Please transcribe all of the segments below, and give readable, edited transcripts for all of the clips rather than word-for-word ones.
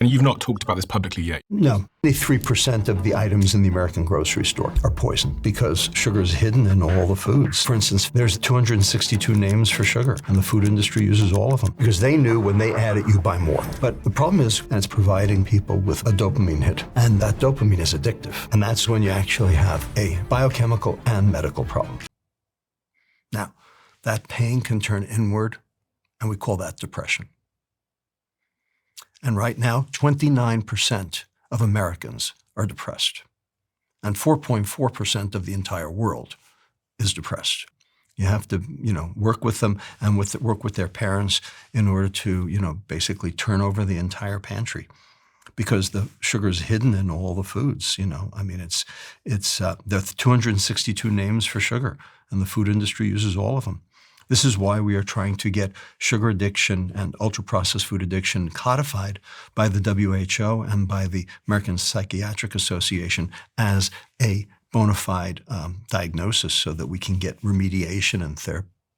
And you've not talked about this publicly yet. No. 83% of the items in the American grocery store are poisoned because sugar is hidden in all the foods. For instance, there's 262 names for sugar, and the food industry uses all of them because they knew when they add it, you buy more. But the problem is, and it's providing people with a dopamine hit, and that dopamine is addictive. And that's when you actually have a biochemical and medical problem. Now, that pain can turn inward, and we call that depression. And right now, 29% of Americans are depressed. And 4.4% of the entire world is depressed. You have to, work with them and work with their parents in order to, basically turn over the entire pantry. Because the sugar is hidden in all the foods, I mean, there are 262 names for sugar, and the food industry uses all of them. This is why we are trying to get sugar addiction and ultra-processed food addiction codified by the WHO and by the American Psychiatric Association as a bona fide diagnosis so that we can get remediation and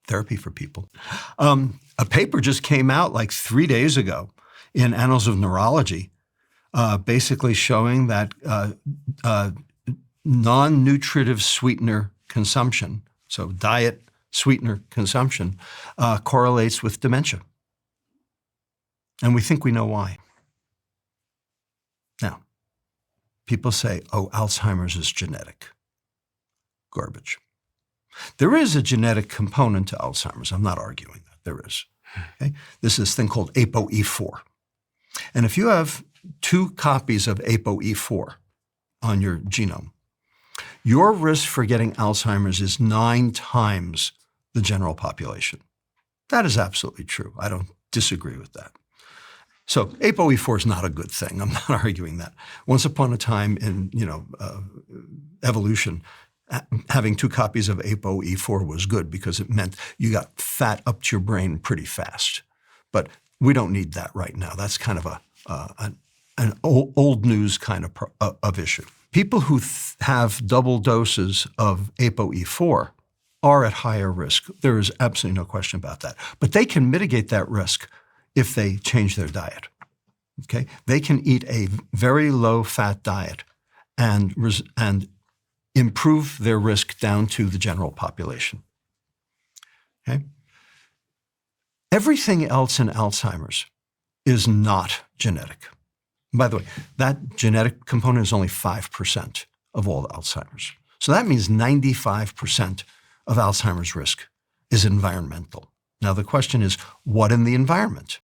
therapy for people. A paper just came out like 3 days ago in Annals of Neurology basically showing that non-nutritive sweetener consumption, so diet sweetener consumption, correlates with dementia. And we think we know why. Now, people say, oh, Alzheimer's is genetic. Garbage. There is a genetic component to Alzheimer's. I'm not arguing that. There is. Okay? This is this thing called ApoE4. And if you have 2 copies of ApoE4 on your genome, your risk for getting Alzheimer's is 9 times the general population. That is absolutely true. I don't disagree with that. So ApoE4 is not a good thing. I'm not arguing that. Once upon a time in evolution, having 2 copies of ApoE4 was good because it meant you got fat up to your brain pretty fast. But we don't need that right now. That's kind of an old news kind of issue. People who have double doses of ApoE4 are at higher risk. There is absolutely no question about that. But they can mitigate that risk if they change their diet. Okay? They can eat a very low-fat diet and improve their risk down to the general population. Okay? Everything else in Alzheimer's is not genetic. By the way, that genetic component is only 5% of all Alzheimer's. So that means 95% of Alzheimer's risk is environmental. Now the question is, what in the environment?